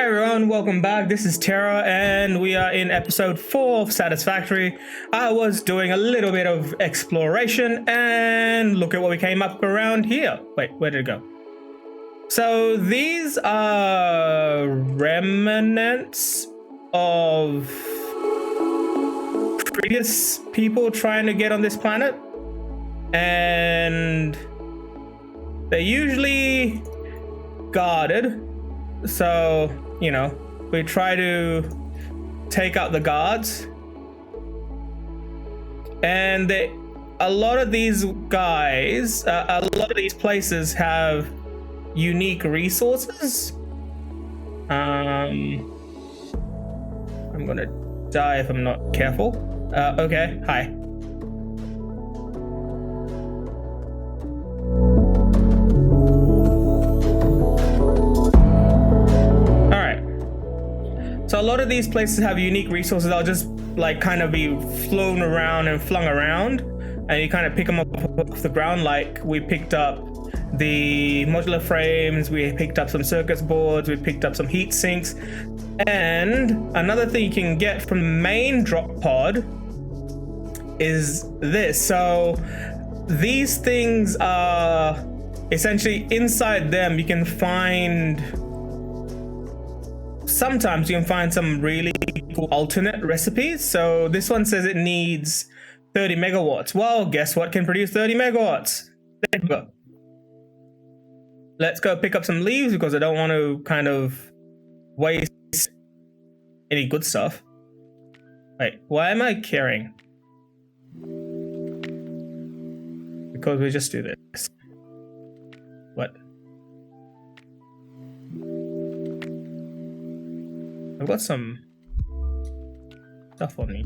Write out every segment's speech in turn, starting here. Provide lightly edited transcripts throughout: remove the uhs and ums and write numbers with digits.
Hey everyone, welcome back. This is Terra, and we are in episode 4 of Satisfactory. I was doing a little bit of exploration, and look at what we came up around here. Wait, where did it go? So these are remnants of previous people trying to get on this planet, and they're usually guarded. So, you know, we try to take out the guards. And a lot of these guys, a lot of these places have unique resources. I'm gonna die if I'm not careful. Okay, hi. So a lot of these places have unique resources. They'll just like kind of be flown around and flung around, and you kind of pick them up off the ground. Like we picked up the modular frames, we picked up some circuit boards, we picked up some heat sinks. And another thing you can get from the main drop pod is this. So these things are essentially inside them. You can find sometimes you can find some really cool alternate recipes. So this one says it needs 30 megawatts. Well, guess what can produce 30 megawatts? There we go. Let's go pick up some leaves because I don't want to kind of waste any good stuff. Wait, why am I carrying? Because we just do this. What? I've got some stuff on me.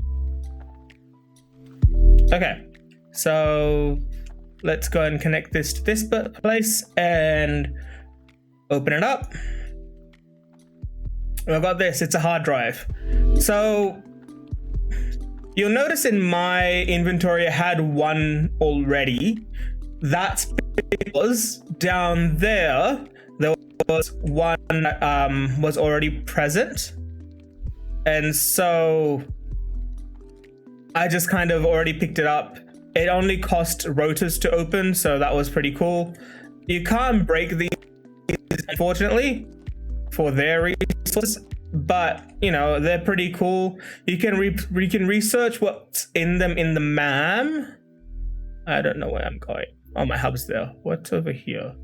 Okay, so let's go and connect this to this place and open it up. I've got this, it's a hard drive. So you'll notice in my inventory I had one already. That's because down there was one that was already present. And so I just kind of already picked it up. It only cost rotors to open, so that was pretty cool. You can't break these, unfortunately, for their resources, but you know, they're pretty cool. You can research what's in them in the MAM. I don't know where I'm going. Oh, my hub's there. What's over here?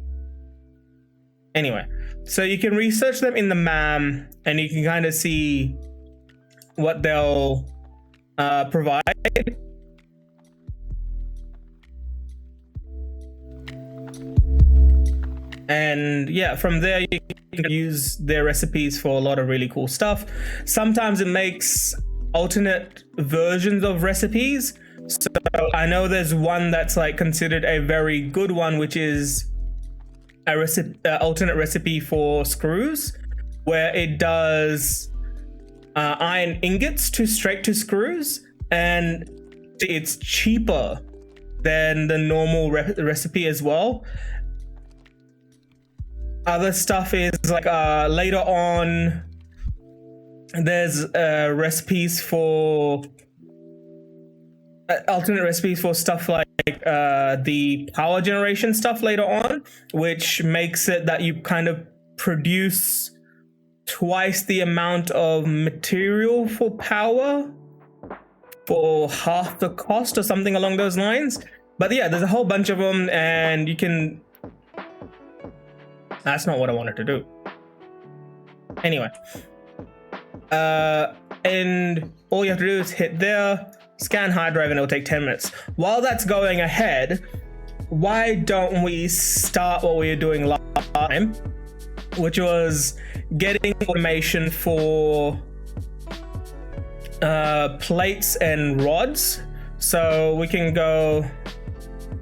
Anyway, so you can research them in the MAM, and you can kind of see what they'll provide. And yeah, from there you can use their recipes for a lot of really cool stuff. Sometimes it makes alternate versions of recipes. So I know there's one that's like considered a very good one, which is a alternate recipe for screws, where it does iron ingots straight to screws, and it's cheaper than the normal recipe as well. Other stuff is like later on there's recipes for alternate recipes for stuff like the power generation stuff later on, which makes it that you kind of produce twice the amount of material for power for half the cost or something along those lines. But yeah, there's a whole bunch of them, and you can... That's not what I wanted to do. Anyway, and all you have to do is hit there, scan hard drive, and it'll take 10 minutes. While that's going ahead, why don't we start what we were doing last time, which was getting automation for plates and rods. So we can go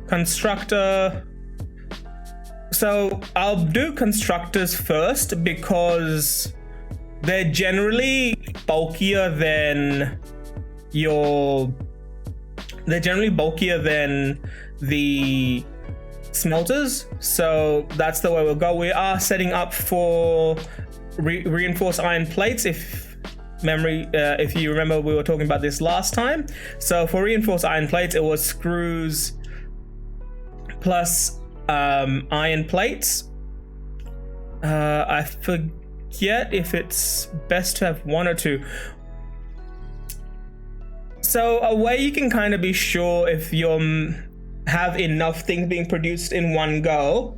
constructor. So I'll do constructors first because they're generally bulkier than the smelters. So that's the way we'll go. We are setting up for reinforced iron plates. If you remember, we were talking about this last time. So for reinforced iron plates, it was screws plus iron plates. I forget if it's best to have one or two. So a way you can kind of be sure if you have enough things being produced in one go,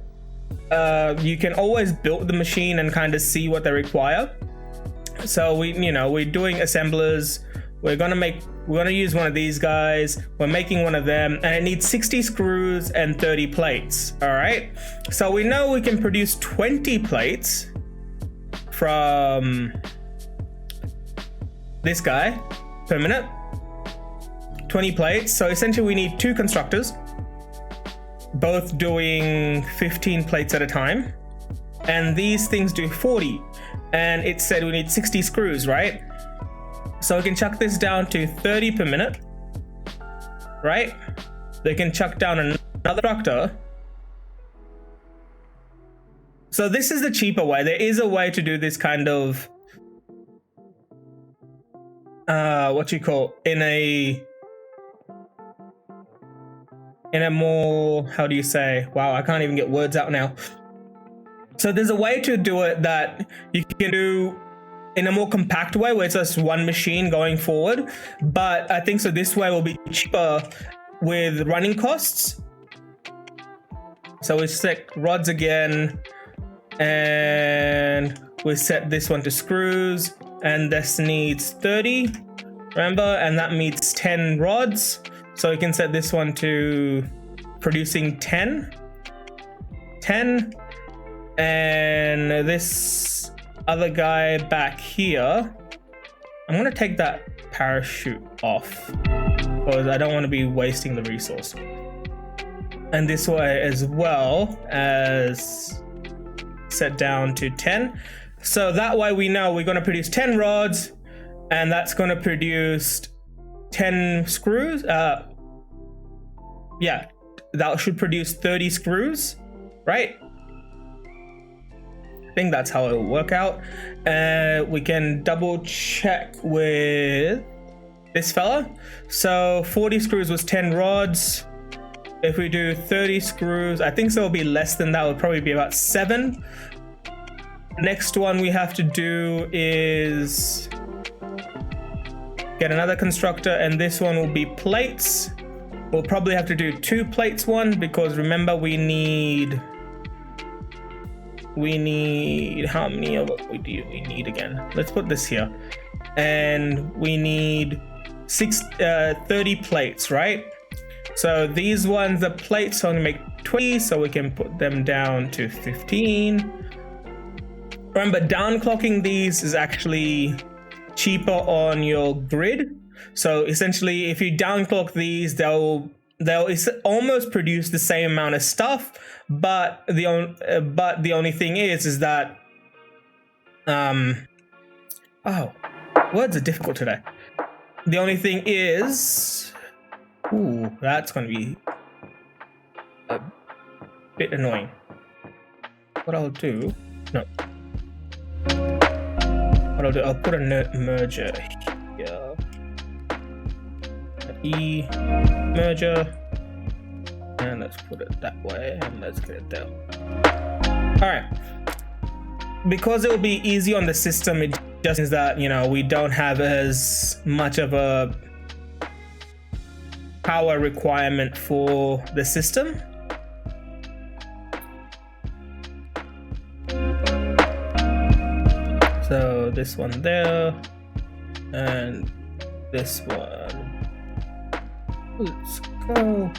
you can always build the machine and kind of see what they require. So we're doing assemblers. We're gonna use one of these guys. We're making one of them, and it needs 60 screws and 30 plates. All right. So we know we can produce 20 plates from this guy per minute. 20 plates. So essentially, we need 2 constructors, both doing 15 plates at a time, and these things do 40. And it said we need 60 screws, right? So we can chuck this down to 30 per minute, right? They can chuck down another constructor. So this is the cheaper way. There is a way to do this kind of, in a more, how do you say? Wow, I can't even get words out now. So there's a way to do it that you can do in a more compact way where it's just one machine going forward. But I think so this way will be cheaper with running costs. So we set rods again, and we set this one to screws, and this needs 30, remember, and that needs 10 rods. So we can set this one to producing 10, and this other guy back here, I'm gonna take that parachute off because I don't want to be wasting the resource. And this way as well as set down to 10. So that way we know we're gonna produce 10 rods, and that's gonna produce 10 screws. Yeah, that should produce 30 screws, right? I think that's how it'll work out. We can double check with this fella. So 40 screws was 10 rods. If we do 30 screws, I think so it'll be less than that. It'll probably be about 7. Next one we have to do is get another constructor, and this one will be plates. We'll probably have to do 2 plates one, because remember we need how many of what we need again? Let's put this here, and we need 30 plates, right? So these ones, the plates only make 20, so we can put them down to 15. Remember, downclocking these is actually cheaper on your grid. So essentially, if you downclock these, they'll almost produce the same amount of stuff. But the only thing is that words are difficult today. The only thing is, that's going to be a bit annoying. What I'll do, I'll put a merger here. E merger, and let's put it that way, and let's get it there. All right, because it will be easy on the system, it just means that we don't have as much of a power requirement for the system. So this one there, and this one. Let's go.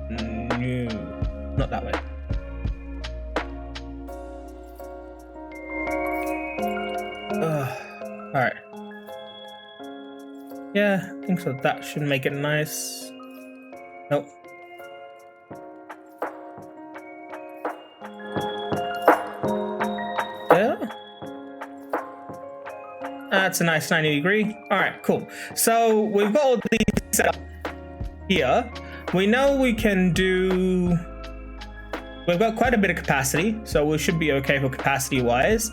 No, not that way. All right. Yeah, I think so. That should make it nice. Nope. That's a nice 90 degree. All right, cool. So we've got all these set up here. We know we can do we've got quite a bit of capacity, so we should be okay for capacity wise.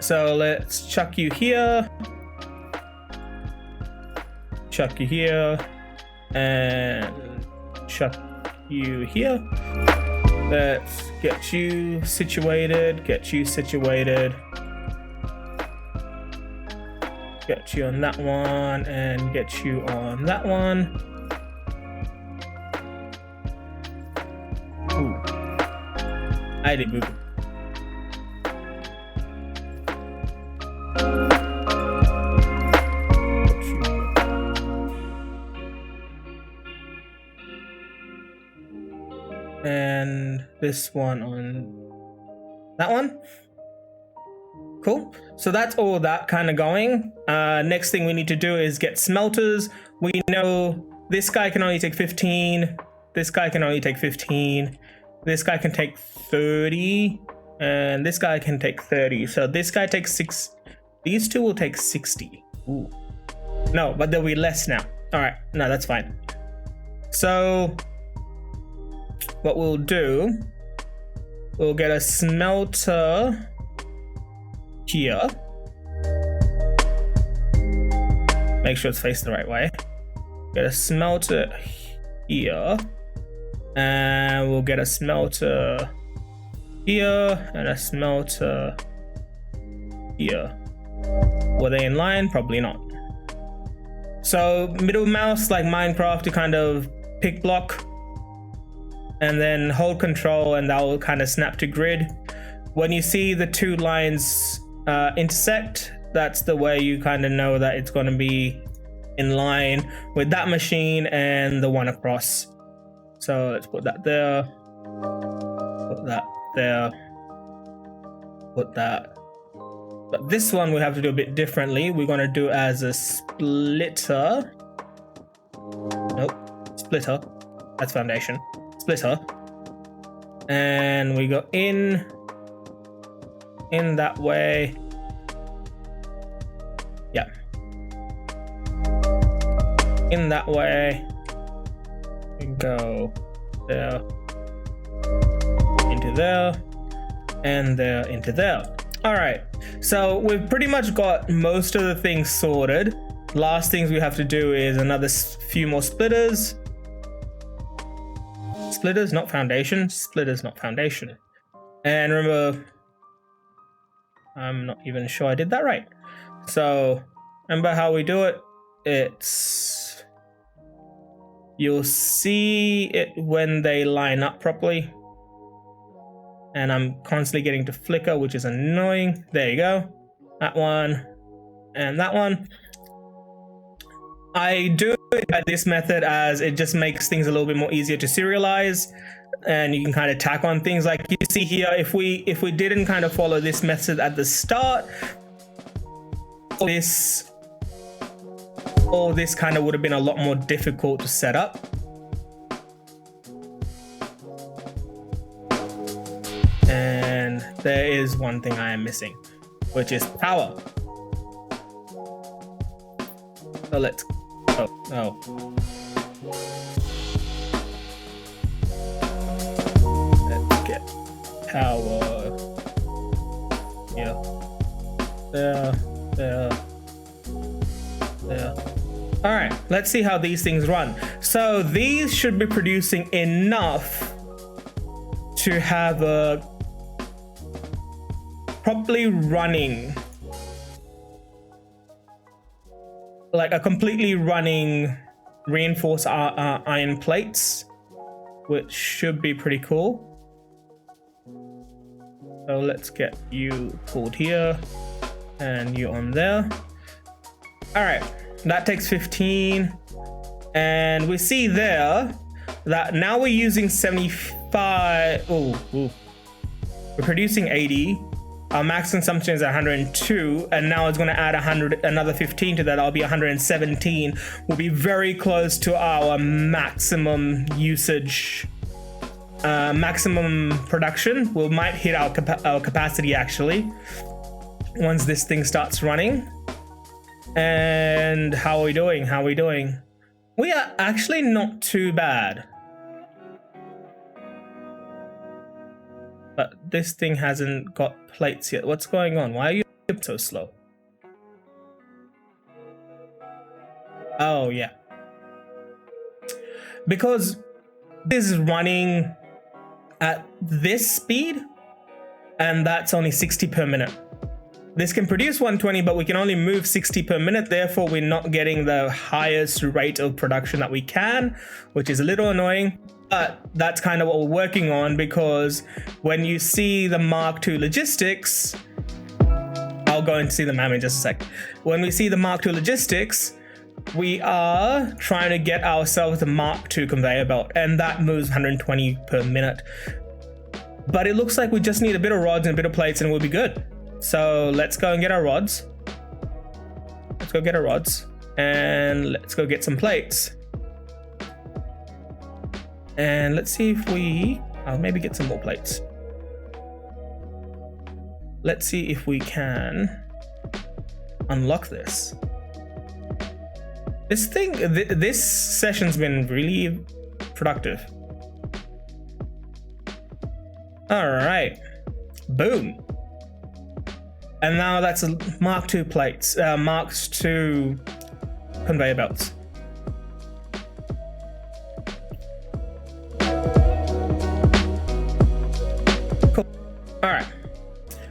So let's chuck you here, chuck you here, and chuck you here. Let's get you situated, get you situated, get you on that one, and get you on that one. Ooh. I did move. And this one on that one. Cool. So that's all that kind of going. Next thing we need to do is get smelters. We know this guy can only take 15. This guy can only take 15. This guy can take 30. And this guy can take 30. So this guy takes 6. These two will take 60. Ooh. No, but there'll be less now. All right. No, that's fine. So what we'll do, we'll get a smelter here. Make sure it's facing the right way. Get a smelter here. And we'll get a smelter here and a smelter here. Were they in line? Probably not. So middle mouse like Minecraft to kind of pick block, and then hold control and that will kind of snap to grid. When you see the two lines intersect, that's the way you kind of know that it's going to be in line with that machine and the one across. So let's put that there, put that there, put that. But this one we have to do a bit differently. We're going to do as a splitter. Nope, splitter. That's foundation. Splitter. And we go in that way. Yeah. In that way. We go there, into there, and there, into there. All right. So we've pretty much got most of the things sorted. Last things we have to do is another few more splitters. Splitters, not foundation. Splitters, not foundation. And remember, I'm not even sure I did that right. So remember how we do it? It's, you'll see it when they line up properly. And I'm constantly getting to flicker, which is annoying. There you go. That one and that one. I do it by this method as it just makes things a little bit more easier to serialize, and you can kind of tack on things like you see here. If we didn't kind of follow this method at the start, all this kind of would have been a lot more difficult to set up. And there is one thing I am missing, which is power. So let's, let's get power here, there. All right, let's see how these things run. So these should be producing enough to have a properly running, like a completely running reinforced iron plates, which should be pretty cool. So let's get you pulled here and you on there. All right, that takes 15. And we see there that now we're using 75. Ooh. We're producing 80. Our max consumption is 102, and now it's going to add another 15 to that. I'll be 117. We'll be very close to our maximum usage, maximum production. We might hit our capacity actually once this thing starts running. And how are we doing? How are we doing? We are actually not too bad. but this thing hasn't got plates yet. What's going on? Why are you so slow? Oh yeah, because this is running at this speed, and that's only 60 per minute. This can produce 120, but we can only move 60 per minute. Therefore, we're not getting the highest rate of production that we can, which is a little annoying. But that's kind of what we're working on, because when you see the Mark II logistics, I'll go and see the MAM in just a sec. When we see the Mark II logistics, we are trying to get ourselves a Mark II conveyor belt, and that moves 120 per minute. But it looks like we just need a bit of rods and a bit of plates and we'll be good. So let's go and get our rods. Let's go get our rods and let's go get some plates. And let's see if I'll maybe get some more plates. Let's see if we can unlock this. This session's been really productive. All right, boom. And now that's a Mark II plates, Mark II conveyor belts. Cool. All right.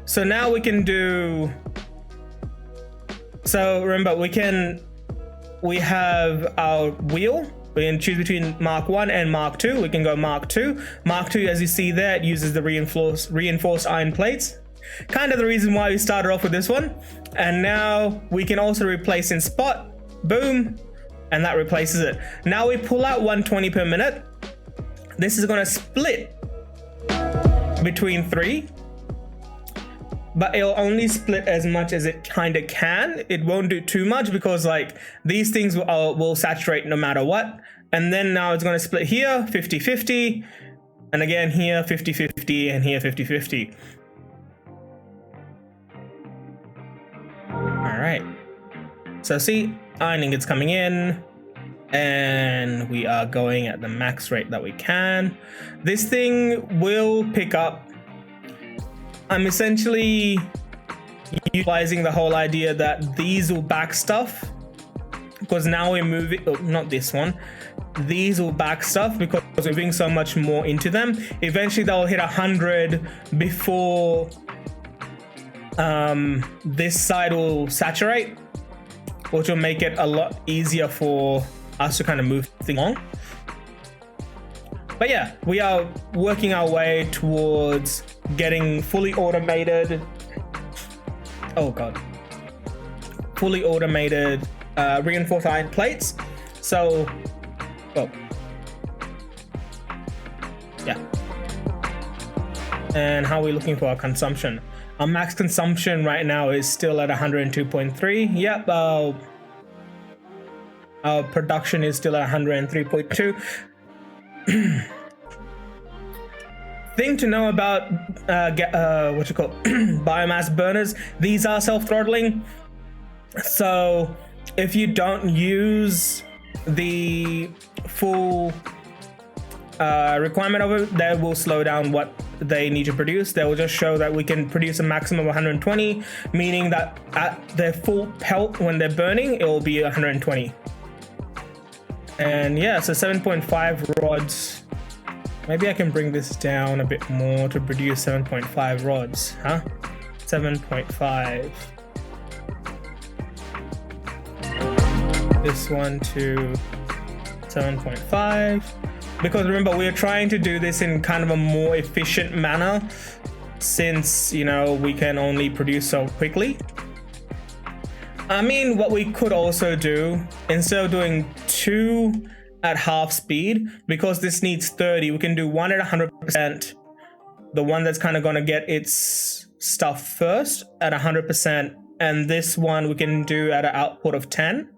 So now we can do. So remember, we have our wheel. We can choose between Mark 1 and Mark II. We can go Mark 2. Mark 2, as you see there, it uses the reinforced iron plates. Kind of the reason why we started off with this one. And now we can also replace in spot. Boom. And that replaces it. Now we pull out 120 per minute. This is going to split between 3. But it'll only split as much as it kind of can. It won't do too much because like these things will saturate no matter what. And then now it's going to split here 50-50, and again here 50-50, and here 50-50. All right. So see, iron ingots coming in, and we are going at the max rate that we can. This thing will pick up. I'm essentially utilizing the whole idea that these will back stuff, because now we're moving, not this one, these will back stuff because we're moving so much more into them. Eventually they'll hit 100 before this side will saturate, which will make it a lot easier for us to kind of move things along. But yeah, we are working our way towards getting fully automated. Oh god. Fully automated reinforced iron plates. So, well, yeah. And how are we looking for our consumption? Our max consumption right now is still at 102.3. Yep. Our production is still at 103.2. Thing to know about biomass burners, these are self-throttling. So if you don't use the full requirement of it, they will slow down what they need to produce. They will just show that we can produce a maximum of 120, meaning that at their full pelt when they're burning, it will be 120. And yeah, so 7.5 rods. Maybe I can bring this down a bit more to produce 7.5 rods, huh? 7.5. This one to 7.5. Because remember, we are trying to do this in kind of a more efficient manner, since, you know, we can only produce so quickly. I mean, what we could also do, instead of doing 2 at half speed, because this needs 30, we can do 1 at 100%, the one that's kind of going to get its stuff first at 100%, and this one we can do at an output of 10.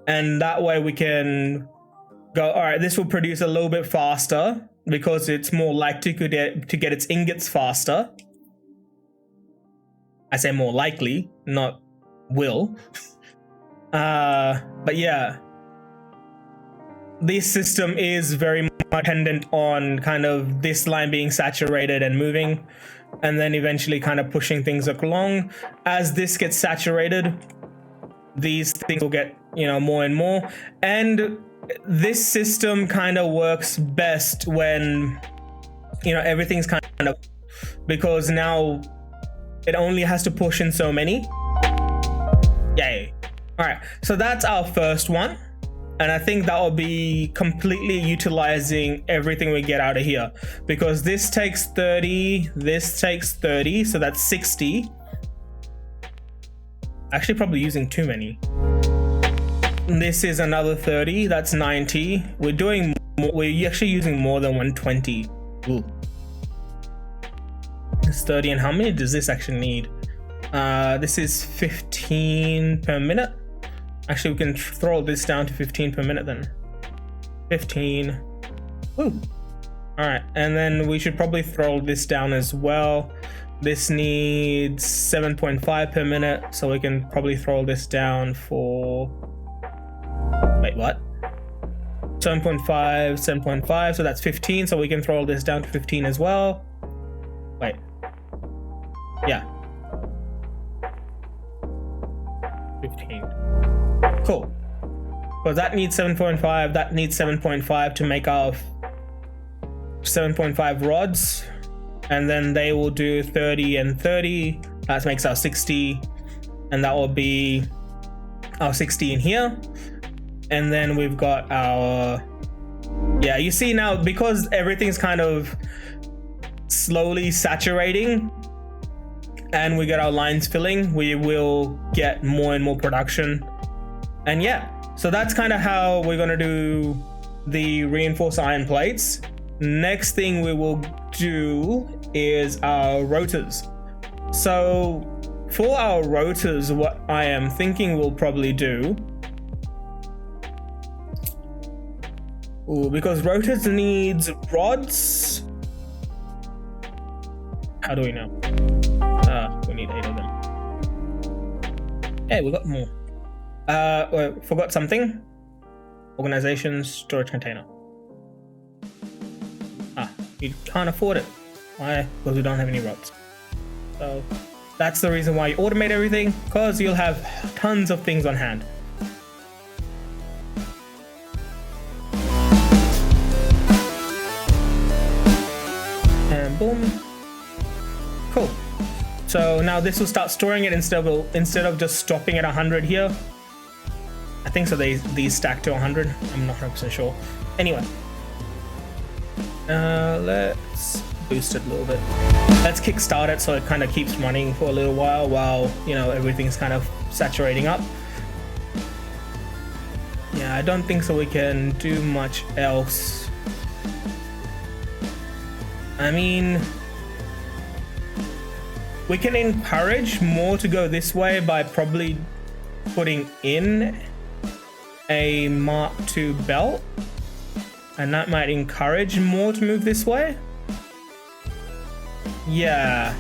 And that way we can go, all right, this will produce a little bit faster because it's more likely to get its ingots faster. I say more likely, not will. But yeah. this system is very much dependent on kind of this line being saturated and moving, and then eventually kind of pushing things along. As this gets saturated, these things will get, you know, more and more. And this system kind of works best when, you know, everything's kind of, because now it only has to push in so many. Yay. All right, so that's our first one. And I think that will be completely utilizing everything we get out of here, because this takes 30, this takes 30, so that's 60. Actually, probably using too many. This is another 30, that's 90. We're doing more, we're actually using more than 120. Ooh. It's 30, and how many does this actually need? This is 15 per minute. Actually, we can throw this down to 15 per minute then. 15. Woo. All right, and then we should probably throw this down as well. This needs 7.5 per minute, so we can probably throw this down for, wait, what? 7.5, 7.5, so that's 15, so we can throw this down to 15 as well. Wait. Yeah. 15. Cool. Well, that needs 7.5, that needs 7.5 to make our 7.5 rods, and then they will do 30 and 30. That makes our 60, and that will be our 60 in here. And then we've got our, yeah, you see now, because everything's kind of slowly saturating and we get our lines filling, we will get more and more production. And yeah, so that's kind of how we're going to do the reinforced iron plates. Next thing we will do is our rotors. So for our rotors, what I am thinking we'll probably do, because rotors needs rods. How do we know? We need 8 of them. Hey, we got more. Forgot something. Organization, storage container. You can't afford it. Why? Because we don't have any rods. So that's the reason why you automate everything, because you'll have tons of things on hand. And boom. Cool. So now this will start storing it instead of just stopping at 100 here. I think so. These stack to 100. I'm not 100% sure. Anyway, let's boost it a little bit. Let's kickstart it so it kind of keeps running for a little while you know, everything's kind of saturating up. Yeah, I don't think so we can do much else. I mean, we can encourage more to go this way by probably putting in a Mark II belt, and that might encourage more to move this way. Yeah.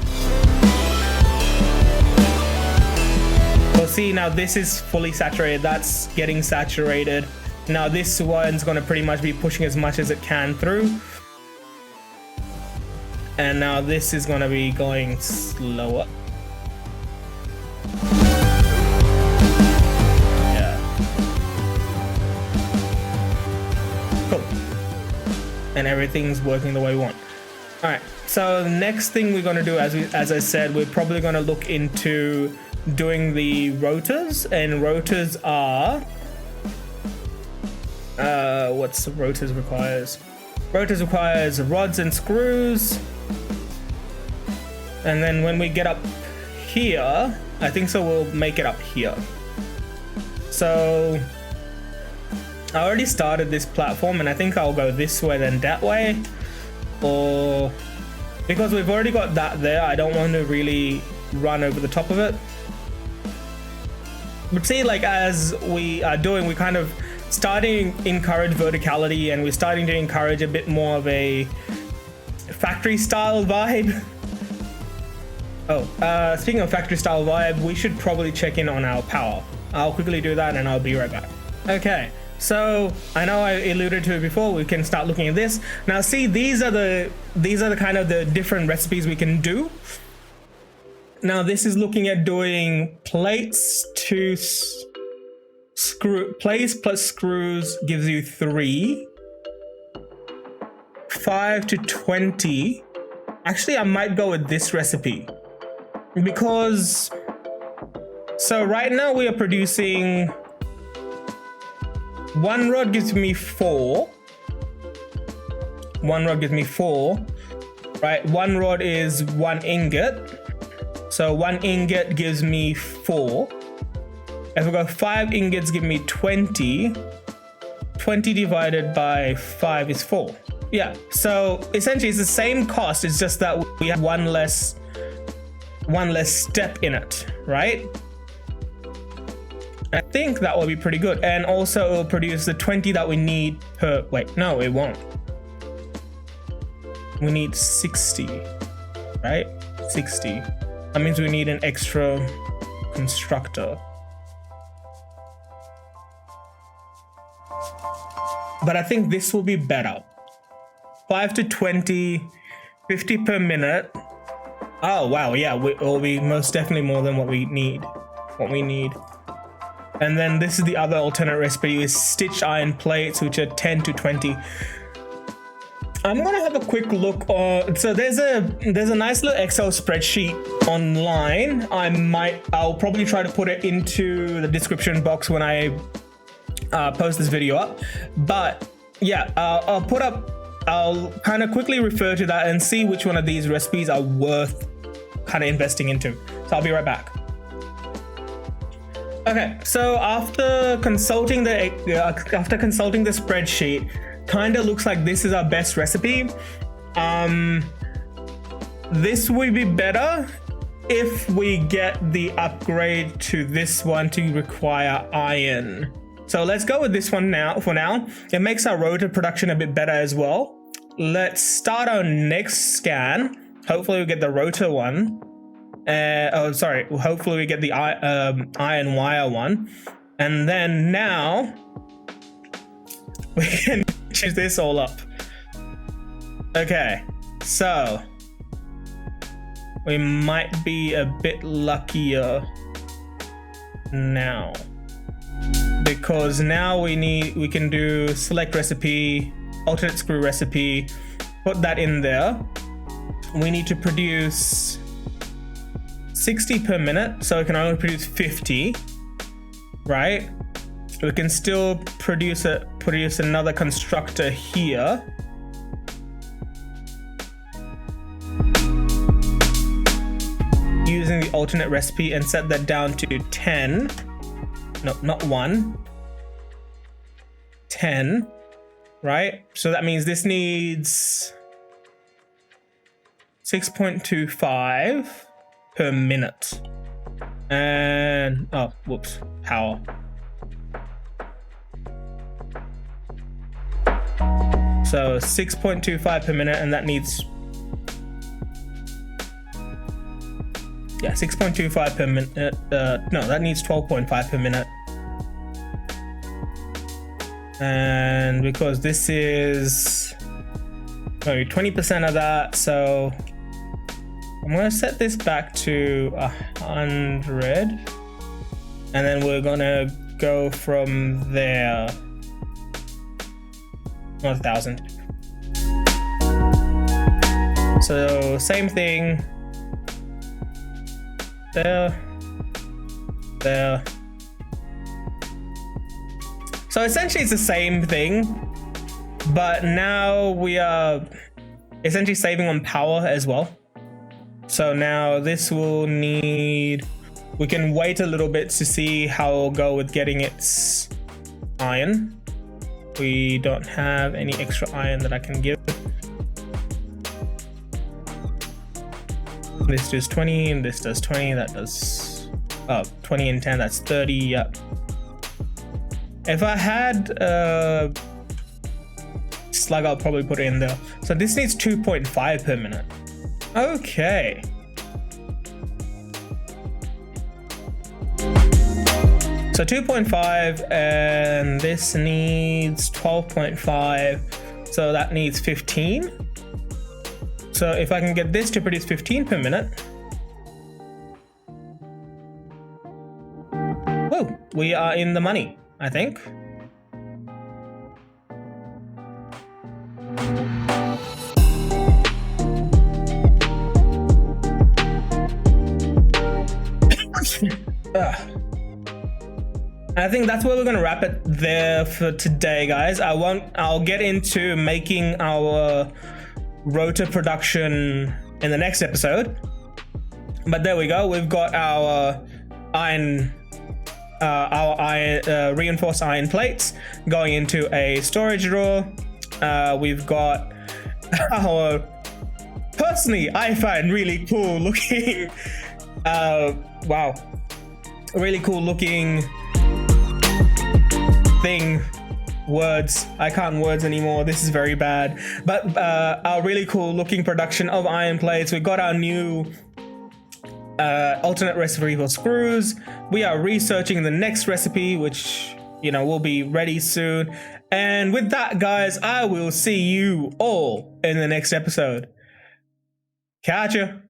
Well, see, now this is fully saturated. That's getting saturated. Now this one's going to pretty much be pushing as much as it can through. And now this is going to be going slower. And everything's working the way we want. All right, so the next thing we're going to do, as I said, we're probably going to look into doing the rotors, and rotors are what's the rotors requires? Rotors requires rods and screws, and then when we get up here, I think so we'll make it up here. So I already started this platform, and I think I'll go this way then that way, or because we've already got that there, I don't want to really run over the top of it. But see, like as we are doing, we kind of starting to encourage verticality, and we're starting to encourage a bit more of a factory style vibe. Oh, speaking of factory style vibe, we should probably check in on our power. I'll quickly do that and I'll be right back. Okay. So I know I alluded to it before. We can start looking at this now. See, these are the kind of the different recipes we can do. Now this is looking at doing plates to plates plus screws gives you 3. 5 to 20. Actually, I might go with this recipe because so right now we are producing 1 rod gives me 4. 1 rod gives me 4, right? 1 rod is 1 ingot. So 1 ingot gives me 4. If we go 5 ingots give me 20. 20 divided by 5 is 4. Yeah, so essentially it's the same cost. It's just that we have one less step in it, right? I think that will be pretty good. And also it will produce the 20 that we need per, wait, no, it won't. We need 60, right? 60. That means we need an extra constructor. But I think this will be better. 5 to 20, 50 per minute. Oh, wow, yeah, it will be most definitely more than what we need. And then this is the other alternate recipe is stitched iron plates, which are 10 to 20. I'm gonna have a quick look on. So there's a nice little Excel spreadsheet online. I'll probably try to put it into the description box when I post this video up. But yeah, I'll kind of quickly refer to that and see which one of these recipes are worth kind of investing into. So I'll be right back. Okay, so after consulting the spreadsheet, kind of looks like this is our best recipe. This will be better if we get the upgrade to this one to require iron. So let's go with this one now. For now, it makes our rotor production a bit better as well. Let's start our next scan. Hopefully we get the rotor one. Hopefully we get the iron wire one. And then now we can change this all up. Okay, so we might be a bit luckier now, because now we can do select recipe, alternate screw recipe, put that in there. We need to produce 60 per minute, so we can only produce 50, right? We can still produce another constructor here. Using the alternate recipe and set that down to 10. No, not 1. 10, right? So that means this needs 6.25 per minute. And, oh, whoops, power. So 6.25 per minute, and that needs, yeah, 6.25 per minute. No, that needs 12.5 per minute. And because this is maybe 20% of that, so I'm gonna set this back to 100, and then we're gonna go from there. 1,000. So same thing. There. So essentially it's the same thing, but now we are essentially saving on power as well. So now this will need, we can wait a little bit to see how it'll go with getting its iron. We don't have any extra iron that I can give. This does 20 and this does 20. That does 20 and 10, that's 30. Yep. If I had slug, I'll probably put it in there. So this needs 2.5 per minute. Okay. So 2.5, and this needs 12.5, so that needs 15. So if I can get this to produce 15 per minute, whoa, we are in the money, I think. I think that's where we're gonna wrap it there for today, guys. I'll get into making our rotor production in the next episode. But there we go. We've got our reinforced iron plates going into a storage drawer. We've got our, personally, I find really cool looking. Wow, really cool looking thing. Words, I can't words anymore, this is very bad. But our really cool looking production of iron plates. We've got our new alternate recipe for screws. We are researching the next recipe, which, you know, will be ready soon. And with that, guys, I will see you all in the next episode. Catch ya.